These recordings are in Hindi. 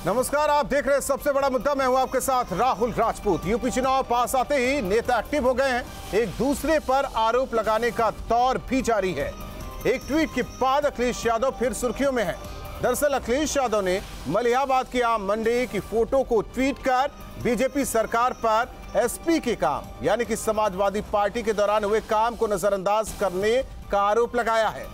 नमस्कार, आप देख रहे हैं सबसे बड़ा मुद्दा। मैं हूं आपके साथ राहुल राजपूत। यूपी चुनाव पास आते ही नेता एक्टिव हो गए हैं। एक दूसरे पर आरोप लगाने का दौर भी जारी है। एक ट्वीट के बाद अखिलेश यादव फिर सुर्खियों में हैं। दरअसल अखिलेश यादव ने मलिहाबाद की आम मंडी की फोटो को ट्वीट कर बीजेपी सरकार पर एसपी के काम यानी कि समाजवादी पार्टी के दौरान हुए काम को नजरअंदाज करने का आरोप लगाया है,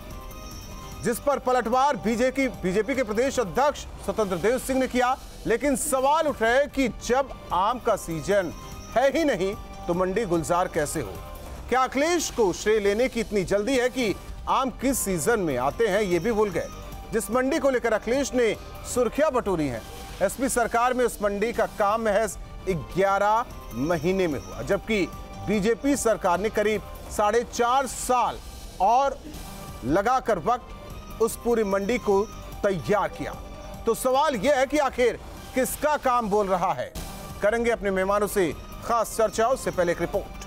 जिस पर पलटवार बीजेपी के प्रदेश अध्यक्ष स्वतंत्र देव सिंह ने किया। लेकिन सवाल उठ रहे कि जब आम का सीजन है ही नहीं तो मंडी गुलजार कैसे हो? क्या अखिलेश को श्रेय लेने की इतनी जल्दी है कि आम किस सीजन में आते हैं ये भी भूल गए? जिस मंडी को लेकर अखिलेश ने सुर्खियां बटोरी हैं, एसपी सरकार में उस मंडी का काम महज 11 महीने में हुआ, जबकि बीजेपी सरकार ने करीब 4.5 साल और लगाकर वक्त उस पूरी मंडी को तैयार किया। तो सवाल यह है कि आखिर किसका काम बोल रहा है? करेंगे अपने मेहमानों से खास चर्चा। उससे पहले एक रिपोर्ट।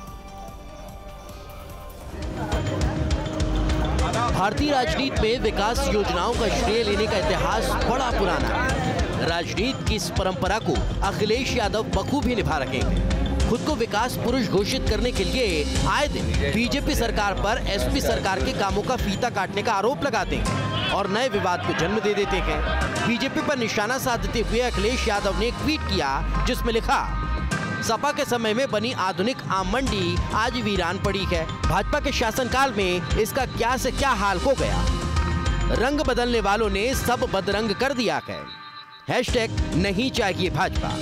भारतीय राजनीति में विकास योजनाओं का श्रेय लेने का इतिहास बड़ा पुराना है। राजनीति की इस परंपरा को अखिलेश यादव बखूबी निभा रहे हैं। खुद को विकास पुरुष घोषित करने के लिए आए दिन बीजेपी सरकार पर एसपी सरकार के कामों का फीता काटने का आरोप लगाते हैं और नए विवाद को जन्म दे देते हैं। बीजेपी पर निशाना साधते हुए अखिलेश यादव ने एक ट्वीट किया जिसमें लिखा, सपा के समय में बनी आधुनिक आम मंडी आज वीरान पड़ी है। भाजपा के शासनकाल में इसका क्या से क्या हाल हो गया। रंग बदलने वालों ने सब बदरंग कर दिया है। हैशटैग नहीं चाहिए भाजपा।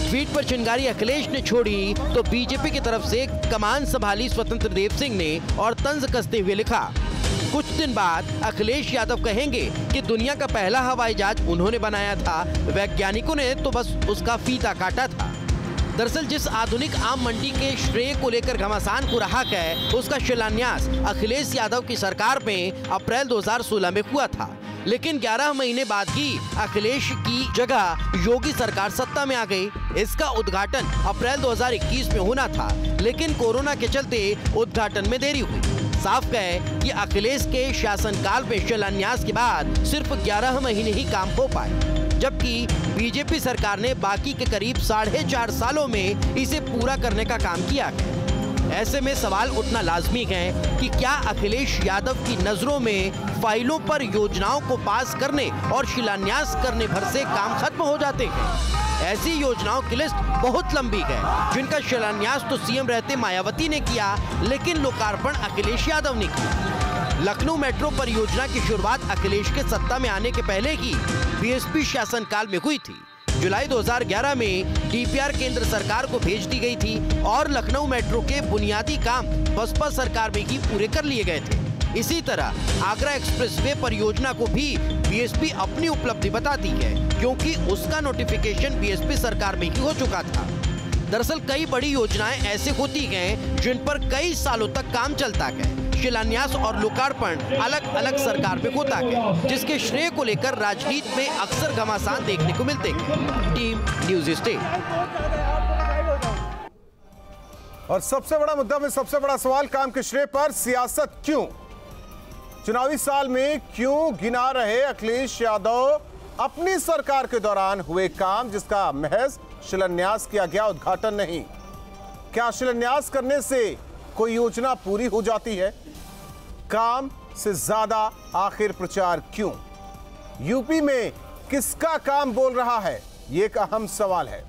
ट्वीट पर चिंगारी अखिलेश ने छोड़ी तो बीजेपी की तरफ से कमान संभाली स्वतंत्र देव सिंह ने और तंज कसते हुए लिखा, कुछ दिन बाद अखिलेश यादव कहेंगे कि दुनिया का पहला हवाई जहाज उन्होंने बनाया था, वैज्ञानिकों ने तो बस उसका फीता काटा था। दरअसल जिस आधुनिक आम मंडी के श्रेय को लेकर घमासान हो रहा है, उसका शिलान्यास अखिलेश यादव की सरकार में अप्रैल 2016 में हुआ था। लेकिन 11 महीने बाद ही अखिलेश की जगह योगी सरकार सत्ता में आ गई। इसका उद्घाटन अप्रैल 2021 में होना था, लेकिन कोरोना के चलते उद्घाटन में देरी हुई। साफ है कि अखिलेश के शासनकाल में शिलान्यास के बाद सिर्फ 11 महीने ही काम हो पाए, जबकि बीजेपी सरकार ने बाकी के करीब 4.5 सालों में इसे पूरा करने का काम किया है। ऐसे में सवाल उठना लाजमी है कि क्या अखिलेश यादव की नजरों में फाइलों पर योजनाओं को पास करने और शिलान्यास करने भर से काम खत्म हो जाते हैं? ऐसी योजनाओं की लिस्ट बहुत लंबी है, जिनका शिलान्यास तो सीएम रहते मायावती ने किया, लेकिन लोकार्पण अखिलेश यादव ने किया। लखनऊ मेट्रो परियोजना की शुरुआत अखिलेश के सत्ता में आने के पहले ही बीएसपी शासनकाल में हुई थी। जुलाई 2011 में डीपीआर केंद्र सरकार को भेज दी गई थी और लखनऊ मेट्रो के बुनियादी काम बसपा सरकार में ही पूरे कर लिए गए थे। इसी तरह आगरा एक्सप्रेसवे परियोजना को भी बीएसपी अपनी उपलब्धि बताती है, क्योंकि उसका नोटिफिकेशन बीएसपी सरकार में ही हो चुका था। दरअसल कई बड़ी योजनाएं ऐसे होती हैं जिन पर कई सालों तक काम चलता है। शिलान्यास और लोकार्पण अलग अलग सरकार में होता है, जिसके श्रेय को लेकर राजनीति में अक्सर घमासान देखने को मिलते हैं। Team news state. और सबसे बड़ा मुद्दा में सबसे बड़ा सवाल, काम के श्रेय पर सियासत क्यों? चुनावी साल में क्यों गिना रहे अखिलेश यादव अपनी सरकार के दौरान हुए काम जिसका महज शिलान्यास किया गया, उद्घाटन नहीं? क्या शिलान्यास करने से कोई योजना पूरी हो जाती है? काम से ज्यादा आखिर प्रचार क्यों? यूपी में किसका काम बोल रहा है, ये एक अहम सवाल है।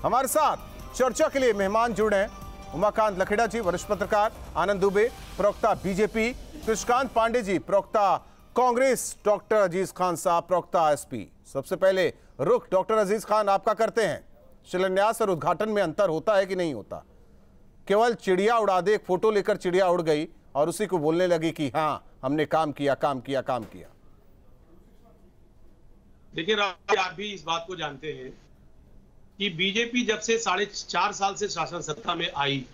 हमारे साथ चर्चा के लिए मेहमान जुड़े हैं उमाकांत लखेड़ा जी, वरिष्ठ पत्रकार, आनंद दुबे, प्रवक्ता बीजेपी, कृष्णकांत पांडे जी, प्रवक्ता कांग्रेस, डॉक्टर अजीज खान साहब, प्रवक्ता एसपी। सबसे पहले रुख डॉक्टर अजीज खान आपका करते हैं। शिलान्यास और उद्घाटन में अंतर होता है कि नहीं होता? केवल चिड़िया उड़ा दे, एक फोटो लेकर चिड़िया उड़ गई और उसी को बोलने लगी कि हाँ हमने काम किया, काम किया, काम किया। देखिए आप भी इस बात को जानते हैं कि बीजेपी जब से 4.5 साल से शासन सत्ता में आई,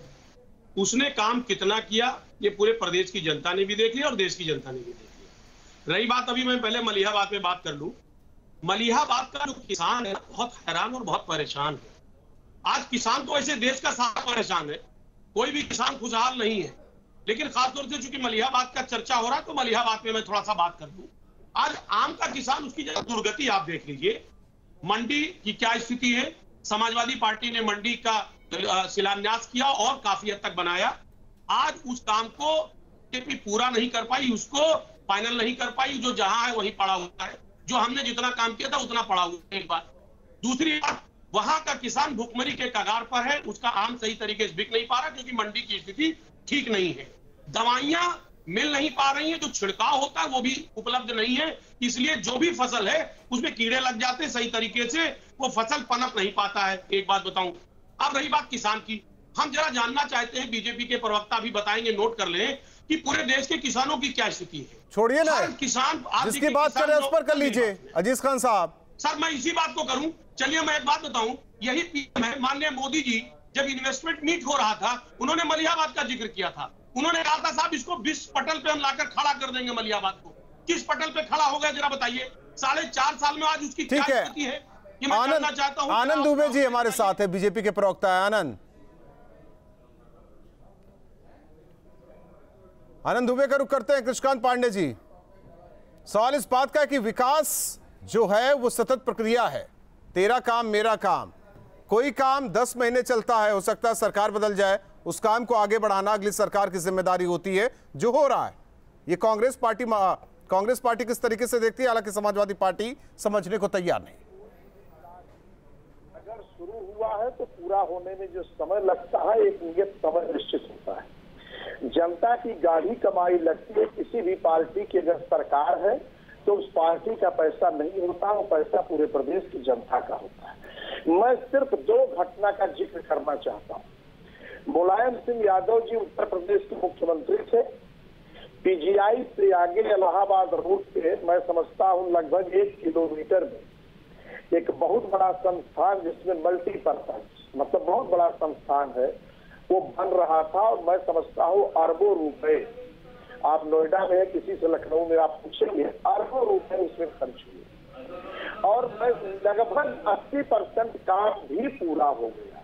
उसने काम कितना किया ये पूरे प्रदेश की जनता ने भी देख लिया और देश की जनता ने भी देख लिया। रही बात, अभी मैं पहले मलिहाबाद में बात कर लूं। मलिहाबाद का जो किसान है बहुत हैरान और बहुत परेशान है। आज किसान तो ऐसे देश का सारा परेशान है, कोई भी किसान खुशहाल नहीं है, लेकिन खासतौर से चूंकि मलिहाबाद का चर्चा हो रहा है तो मलिहाबाद पे मैं थोड़ा सा बात कर दूं। आज आम का किसान, उसकी जो दुर्गति आप देख लीजिए। मंडी की क्या स्थिति है। समाजवादी पार्टी ने मंडी का शिलान्यास किया और काफी हद तक बनाया। आज उस काम को बीजेपी पूरा नहीं कर पाई, उसको फाइनल नहीं कर पाई। जो जहां है वहीं पड़ा हुआ है। जो हमने जितना काम किया था उतना पड़ा हुआ है। एक बात। दूसरी बात, वहां का किसान भुखमरी के कगार पर है। उसका आम सही तरीके से बिक नहीं पा रहा क्योंकि मंडी की स्थिति ठीक नहीं है। दवाइयां मिल नहीं पा रही हैं, जो छिड़काव होता है वो भी उपलब्ध नहीं है। इसलिए जो भी फसल है उसमें कीड़े लग जाते हैं, सही तरीके से वो फसल पनप नहीं पाता है। एक बात बताऊं, अब रही बात किसान की, हम जरा जानना चाहते हैं, बीजेपी के प्रवक्ता भी बताएंगे, नोट कर लें कि पूरे देश के किसानों की क्या स्थिति है। छोड़िए ना, किसान जिसकी बात करें उस पर कर लीजिए। अजीज खान साहब। सर मैं इसी बात को करूं। चलिए मैं एक बात बताऊं, यही पीएम है माननीय मोदी जी, जब इन्वेस्टमेंट मीट हो रहा था उन्होंने मलिहाबाद का जिक्र किया था। उन्होंने कहा था साहब इसको 20 पटल पे हम लाकर खड़ा कर देंगे मलिहाबाद को। किस पटल पे खड़ा हो गया जरा बताइए। 4.5 साल में आज उसकी क्या स्थिति है ये मैं जानना चाहता हूं। आनंद दुबे जी हमारे साथ है, बीजेपी के प्रवक्ता है। आनंद दुबे का रुख करते हैं कृष्णकांत पांडे जी। सवाल इस बात का है कि विकास जो है वो सतत प्रक्रिया है। तेरा काम मेरा काम। कोई काम 10 महीने चलता है, हो सकता है सरकार बदल जाए, उस काम को आगे बढ़ाना अगली सरकार की जिम्मेदारी होती है। जो हो रहा है ये कांग्रेस पार्टी किस तरीके से देखती है, हालांकि समाजवादी पार्टी समझने को तैयार नहीं। अगर शुरू हुआ है तो पूरा होने में जो समय लगता है एक नियत समय निश्चित होता है। जनता की गाढ़ी कमाई लगती है। किसी भी पार्टी की अगर सरकार है तो उस पार्टी का पैसा नहीं होता, वो पैसा पूरे प्रदेश की जनता का होता है। मैं सिर्फ 2 घटना का जिक्र करना चाहता हूँ। मुलायम सिंह यादव जी उत्तर प्रदेश के मुख्यमंत्री थे। पीजीआई से आगे इलाहाबाद रूट पे मैं समझता हूँ लगभग 1 किलोमीटर में एक बहुत बड़ा संस्थान जिसमें मल्टीपर्पज मतलब बहुत बड़ा संस्थान है वो बन रहा था और मैं समझता हूँ अरबों रुपए, आप नोएडा में किसी से लखनऊ में आप पूछेंगे, अरबों रुपए उसमें खर्च हुए और लगभग 80% काम भी पूरा हो गया।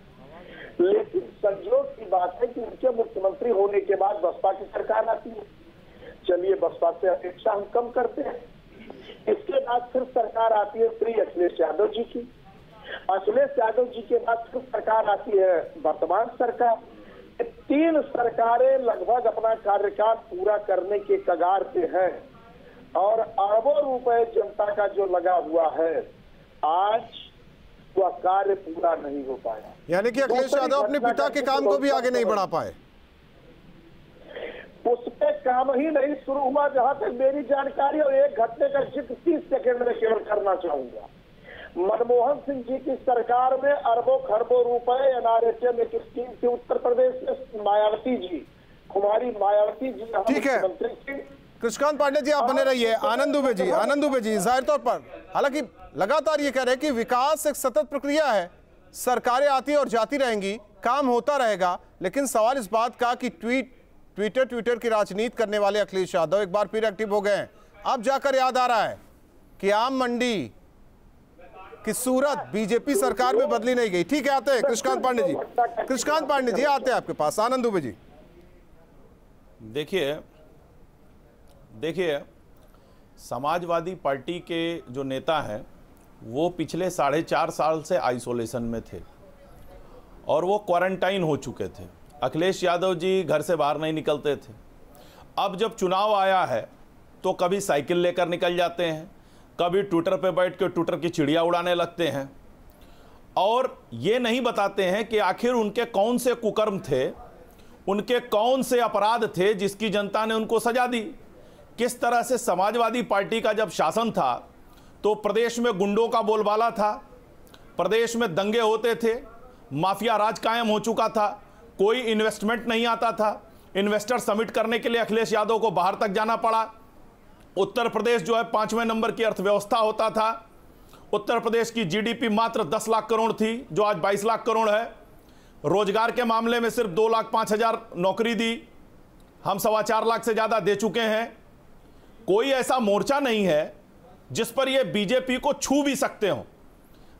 लेकिन संयोग की बात है कि उनके मुख्यमंत्री होने के बाद बसपा की सरकार आती है। चलिए बसपा से अपेक्षा हम कम करते हैं। इसके बाद फिर सरकार आती है श्री अखिलेश यादव जी की। अखिलेश यादव जी के बाद फिर सरकार आती है वर्तमान सरकार। 3 सरकारें लगभग अपना कार्यकाल पूरा करने के कगार पे हैं और अरबों रुपए जनता का जो लगा हुआ है, आज वह कार्य पूरा नहीं हो पाया। यानी कि अखिलेश यादव अपने पिता के काम को भी आगे नहीं बढ़ा पाए। उस पे काम ही नहीं शुरू हुआ जहां तक मेरी जानकारी। और एक घटने का जिक्र 30 सेकंड में केवल करना चाहूंगा। मनमोहन सिंह जी की सरकार में अरबों खरबों रुपए एनआरएचएम एक स्कीम थी उत्तर प्रदेश में। मायावती जी, कुमारी मायावती जी ठीक है। कृष्णकांत पांडे जी आप बने रहिए। आनंद दुबे जी जाहिर तौर पर हालांकि लगातार ये कह रहे हैं कि विकास एक सतत प्रक्रिया है, सरकारें आती और जाती रहेंगी, काम होता रहेगा। लेकिन सवाल इस बात का कि ट्विटर की राजनीति करने वाले अखिलेश यादव एक बार फिर एक्टिव हो गए हैं। अब जाकर याद आ रहा है कि आम मंडी की सूरत बीजेपी सरकार में बदली नहीं गई। ठीक है, आते हैं कृष्णकांत पांडे जी आते हैं आपके पास। आनंद दुबे जी देखिए समाजवादी पार्टी के जो नेता हैं वो पिछले 4.5 साल से आइसोलेशन में थे और वो क्वारंटाइन हो चुके थे। अखिलेश यादव जी घर से बाहर नहीं निकलते थे। अब जब चुनाव आया है तो कभी साइकिल लेकर निकल जाते हैं, कभी ट्विटर पे बैठ के ट्विटर की चिड़िया उड़ाने लगते हैं और ये नहीं बताते हैं कि आखिर उनके कौन से कुकर्म थे, उनके कौन से अपराध थे जिसकी जनता ने उनको सजा दी। किस तरह से समाजवादी पार्टी का जब शासन था तो प्रदेश में गुंडों का बोलबाला था, प्रदेश में दंगे होते थे, माफिया राज कायम हो चुका था, कोई इन्वेस्टमेंट नहीं आता था। इन्वेस्टर समिट करने के लिए अखिलेश यादव को बाहर तक जाना पड़ा। उत्तर प्रदेश जो है 5वें नंबर की अर्थव्यवस्था होता था। उत्तर प्रदेश की जीडीपी मात्र 10 लाख करोड़ थी जो आज 22 लाख करोड़ है। रोजगार के मामले में सिर्फ 2,05,000 नौकरी दी, हम 4.25 लाख से ज्यादा दे चुके हैं। कोई ऐसा मोर्चा नहीं है जिस पर ये बीजेपी को छू भी सकते हो।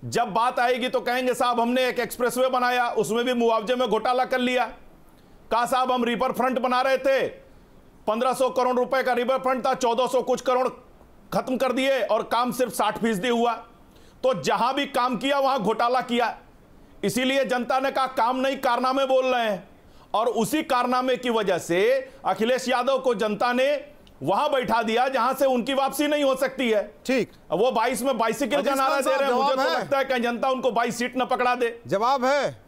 जब बात आएगी तो कहेंगे साहब हमने एक एक्सप्रेसवे बनाया, उसमें भी मुआवजे में घोटाला कर लिया। कहा साहब हम रिवर फ्रंट बना रहे थे, 1500 करोड़ रुपए का रिवर फ्रंट था, 1400 कुछ करोड़ खत्म कर दिए और काम सिर्फ 60% हुआ। तो जहां भी काम किया वहां घोटाला किया, इसीलिए जनता ने कहा काम नहीं कारनामे बोल रहे हैं। और उसी कारनामे की वजह से अखिलेश यादव को जनता ने वहां बैठा दिया जहां से उनकी वापसी नहीं हो सकती है। ठीक, वो 22 में बाइसिकल का नारा दे रहे हैं, मुझे तो लगता है कि जनता उनको 22 सीट न पकड़ा दे। जवाब है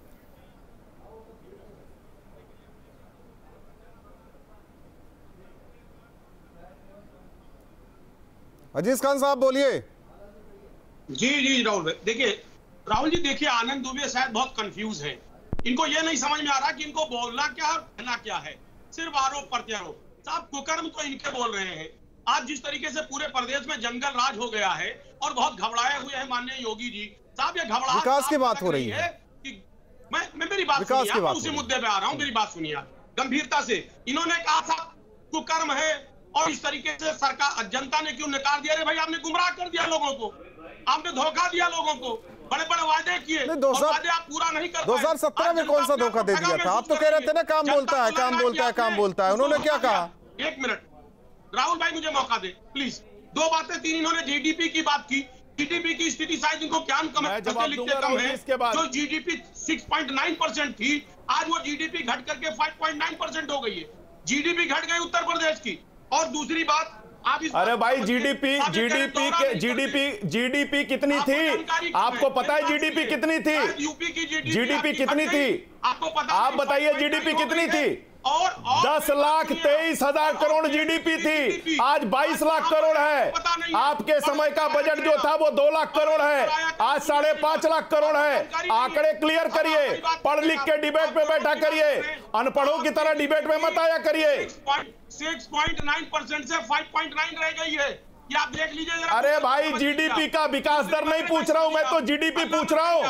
अजीज खान साहब, बोलिए। जी राहुल भाई, देखिए राहुल जी, देखिए आनंद दुबे शायद बहुत कंफ्यूज हैं। इनको ये नहीं समझ में आ रहा कि इनको बोलना क्या और कहना क्या है। सिर्फ आरोप प्रत्यारोप। साहब कुकर्म तो इनके बोल रहे हैं। आज जिस तरीके से पूरे प्रदेश में जंगल राज हो गया है और बहुत घबराए हुए हैं माननीय योगी जी साहब, ये घबराहट विकास की बात हो रही है कि मैं मेरी बात सुनिए, मैं उसी मुद्दे पे आ रहा हूँ, मेरी बात सुनिए गंभीरता से। इन्होंने कहा था कुकर्म है और इस तरीके से सरकार जनता ने क्यों नकार दिया? अरे भाई, आपने गुमराह कर दिया लोगों को, आपने धोखा दिया लोगों को, बड़े बड़े वादे किए, वादे आप पूरा नहीं कर पाए। 2017 में कौन सा धोखा दे दिया था? आप तो कह रहे थे ना काम बोलता है, काम बोलता है, काम बोलता है। उन्होंने क्या कहा? एक मिनट राहुल भाई, मुझे मौका दे प्लीज। दो बातें तीन इन्होंने जीडीपी की बात की। जीडीपी की स्थिति शायद इनको क्या कम है, जो जीडीपी 6.9% थी, आज वो जीडीपी घट करके 5.9% हो गई है। जीडीपी घट गई उत्तर प्रदेश की। और दूसरी बात, अरे भाई, जीडीपी कितनी थी? आपको पता है जीडीपी कितनी थी? यूपी की जीडीपी कितनी थी? आपको पता? आप बताइए जीडीपी कितनी थी? और 10,23,000 करोड़ जीडीपी थी, आज 22 लाख करोड़ है। आपके समय का बजट जो था वो 2 लाख करोड़ है, आज 5.5 लाख करोड़ है। आंकड़े क्लियर करिए, पढ़ लिख के डिबेट में बैठा करिए, अनपढ़ों की तरह डिबेट में मत आया करिए। 6.9% से 5.9 रह गई है, ये आप देख लीजिए। अरे भाई, जीडीपी का विकास दर नहीं पूछ रहा हूं मैं, तो जीडीपी पूछ रहा हूं।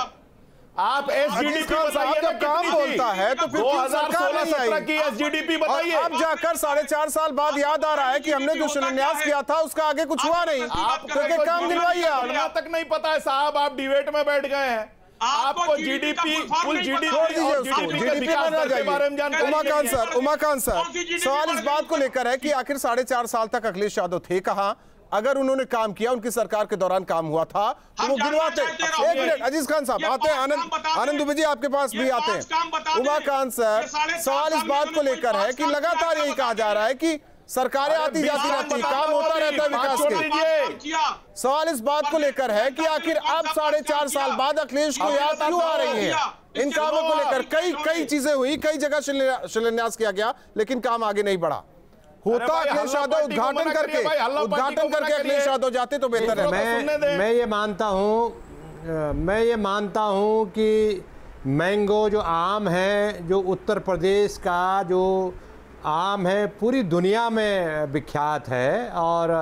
आप एसजीडीपी बताइए ना, काम बोलता है तो फिर 2016-17 की एसजीडीपी बताइए। अब जाकर 4.5 साल बाद याद आ रहा है कि हमने जो शिलान्यास किया था उसका आगे कुछ हुआ नहीं, क्योंकि काम दिलवाइए। आप तक नहीं पता है साहब, आप डिबेट में बैठ गए हैं। आपको जीडीपी, कुल जीडीपी के बारे में जानकारी। उमाकांत सर, सवाल इस बात को लेकर है कि आखिर 4.5 साल तक अखिलेश यादव थे कहां? अगर उन्होंने काम किया, उनकी सरकार के दौरान काम हुआ था, तो वो गिनवाते। एक मिनट अजीज खान साहब आते हैं, आनंद दुबे जी आपके पास भी आते हैं। उमाकांत सर, सवाल इस बात को लेकर है कि लगातार यही कहा जा रहा है कि सरकारें आती जाती रहती, काम होता रहता है विकास के। सवाल इस बात को लेकर है कि आखिर अब 4.5 साल बाद अखिलेश को याद क्यों आ रही है इन कामों को लेकर? कई चीजें हुई, कई जगह शिलान्यास किया गया, लेकिन काम आगे नहीं बढ़ा। होता अखिलेश यादव उद्घाटन करके अखिलेश यादव जाते तो बेहतर है। मैं ये मानता हूं कि मैंगो जो आम है, जो उत्तर प्रदेश का जो आम है, पूरी दुनिया में विख्यात है। और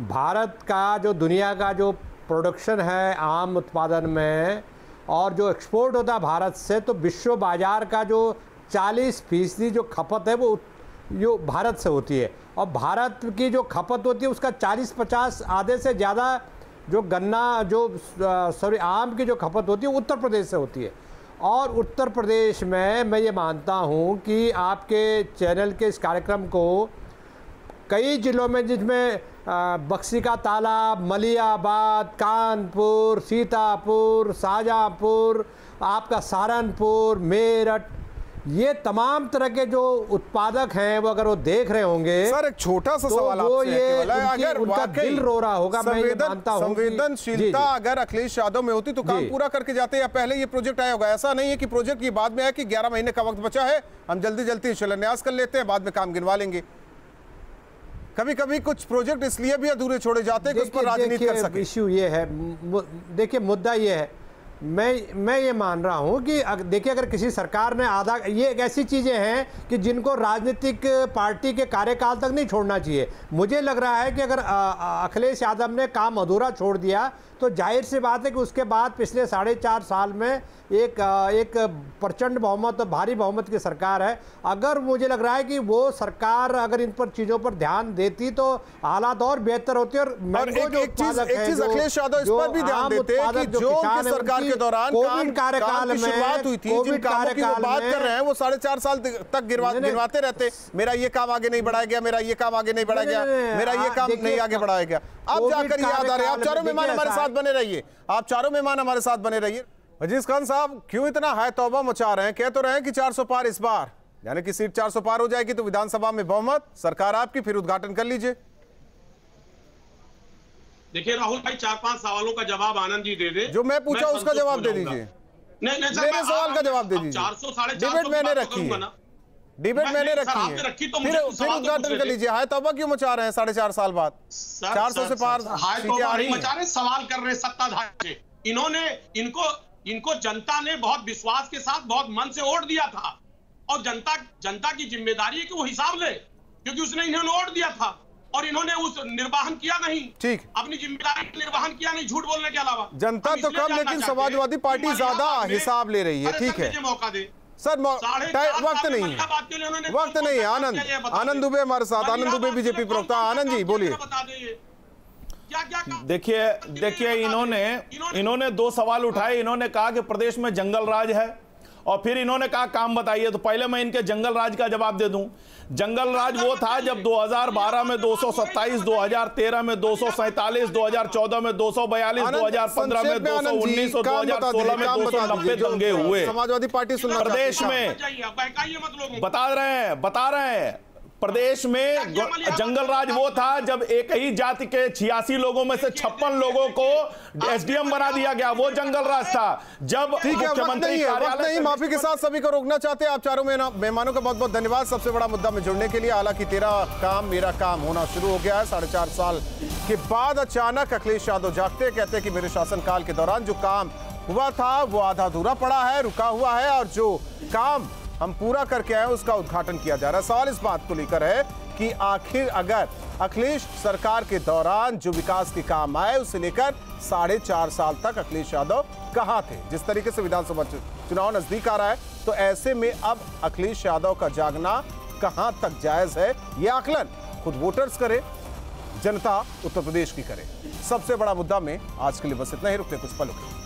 भारत का जो दुनिया का जो प्रोडक्शन है आम उत्पादन में, और जो एक्सपोर्ट होता है भारत से, तो विश्व बाजार का जो 40% जो खपत है वो जो भारत से होती है। और भारत की जो खपत होती है उसका 40-50 आधे से ज़्यादा जो गन्ना आम की जो खपत होती है उत्तर प्रदेश से होती है। और उत्तर प्रदेश में मैं ये मानता हूँ कि आपके चैनल के इस कार्यक्रम को कई जिलों में, जिसमें बक्सी का तालाब, मलियाबाद, कानपुर, सीतापुर, शाहजहाँपुर, आपका सहारनपुर, मेरठ, ये तमाम तरह के जो उत्पादक हैं वो अगर वो देख रहे होंगे। सर एक छोटा सा तो सवाल आपसे ये अगर उनका दिल रो रहा होगा, मैं ये मानता हूं संवेदनशीलता अगर अखिलेश यादव में होती तो काम पूरा करके जाते, या पहले ये प्रोजेक्ट आया होगा। ऐसा नहीं है कि प्रोजेक्ट की बाद में है कि 11 महीने का वक्त बचा है, हम जल्दी जल्दी शिलान्यास कर लेते हैं, बाद में काम गिनवा लेंगे। कभी कभी कुछ प्रोजेक्ट इसलिए भी अधूरे छोड़े जाते हैं कि उस पर राजनीति कर सके। इश्यू ये है, देखिए मुद्दा ये है, मैं ये मान रहा हूँ कि देखिए अगर किसी सरकार ने आधा, ये एक ऐसी चीज़ें हैं कि जिनको राजनीतिक पार्टी के कार्यकाल तक नहीं छोड़ना चाहिए। मुझे लग रहा है कि अगर अखिलेश यादव ने काम अधूरा छोड़ दिया तो जाहिर सी बात है कि उसके बाद पिछले 4.5 साल में एक प्रचंड बहुमत, भारी बहुमत की सरकार है। अगर मुझे लग रहा है कि वो सरकार अगर इन पर चीज़ों पर ध्यान देती तो हालात और बेहतर होते। और एक चीज अखिलेश यादव इस पर भी ध्यान देते कि जो उनकी सरकार के के दौरान कोविड कार्यकाल में शुरुआत हुई थी, जिन कामों की वो बात कर रहे हैं वो 4.5 साल तक गिरवाते रहते, मेरा ये काम आगे नहीं बढ़ाया गया, मेरा ये काम आगे नहीं बढ़ाया गया, मेरा ये काम नहीं आगे बढ़ाया गया। अब जाकर याद आ रहे हैं। आप चारों मेहमान हमारे साथ बने रहिए, आप चारों मेहमान हमारे साथ बने रहिए। अजीज खान साहब, क्यों इतना हाय तौबा मचा रहे हैं? कह तो रहे हैं कि 400 पार इस बार, यानी कि सीट 400 पार हो जाएगी तो विधानसभा में बहुमत, सरकार आपकी, फिर उद्घाटन कर लीजिए। देखिए राहुल भाई, 4-5 सवालों का जवाब आनंद जी दे दे। जो मैं पूछा उसका जवाब दे दीजिए। नहीं मेरे सवाल का जवाब दे दीजिए। 400-450 डिबेट मैंने रखी है, डिबेट मैंने रखी है, फिर उद्घाटन कर लीजिए। हाय तौबा क्यों मचा रहे हैं 4.5 साल बाद? 400 से पार सीटें आ रही हैं। मचा रहे, सवाल कर रहे सत्ताधारी से। इन्होंने इनको जनता ने बहुत विश्वास के साथ बहुत मन से वोट दिया था, और जनता की जिम्मेदारी है कि वो हिसाब ले, क्योंकि उसने इन्होंने वोट दिया था और इन्होंने उस निर्वाहन किया नहीं, ठीक, अपनी जिम्मेदारी का निर्वाहन किया नहीं, झूठ बोलने के अलावा। जनता तो कम, लेकिन समाजवादी पार्टी ज्यादा हिसाब ले रही है। ठीक है, मौका दे सर, वक्त नहीं है, वक्त नहीं है। आनंद दुबे हमारे साथ, आनंद दुबे बीजेपी प्रवक्ता। आनंद जी बोलिए। देखिए इन्होंने 2 सवाल उठाए। इन्होंने कहा कि प्रदेश में जंगल राज है, और फिर इन्होंने कहा काम बताइए। तो पहले मैं इनके जंगल राज का जवाब दे दूं। जंगल राज वो था जब 2012 में 227, 2013 में 247, 2014 में 242, 2015 में 219 और 2016 में 290 दंगे हुए समाजवादी पार्टी प्रदेश में। बता रहे हैं प्रदेश में जंगल राज वो था जब एक ही जाति के 86 लोगों में से 56 लोगों को एसडीएम बना दिया गया। वो जंगल राज था। जब मुख्यमंत्री कार्यालय, माफी के साथ सभी को रोकना चाहते हैं। आप चारों मेहमानों का बहुत बहुत धन्यवाद सबसे बड़ा मुद्दा में जुड़ने के लिए। हालांकि तेरा काम मेरा काम होना शुरू हो गया है। 4.5 साल के बाद अचानक अखिलेश यादव जागते, कहते हैं कि मेरे शासनकाल के दौरान जो काम हुआ था वो आधा अधूरा पड़ा है, रुका हुआ है, और जो काम हम पूरा करके आए उसका उद्घाटन किया जा रहा है। सवाल इस बात को लेकर है कि आखिर अगर अखिलेश सरकार के दौरान जो विकास के काम आए उसे लेकर 4.5 साल तक अखिलेश यादव कहां थे? जिस तरीके से विधानसभा चुनाव नजदीक आ रहा है तो ऐसे में अब अखिलेश यादव का जागना कहां तक जायज है, यह आकलन खुद वोटर्स करे, जनता उत्तर प्रदेश की करे। सबसे बड़ा मुद्दा में आज के लिए बस इतना ही। रुकते कुछ पलों के लिए।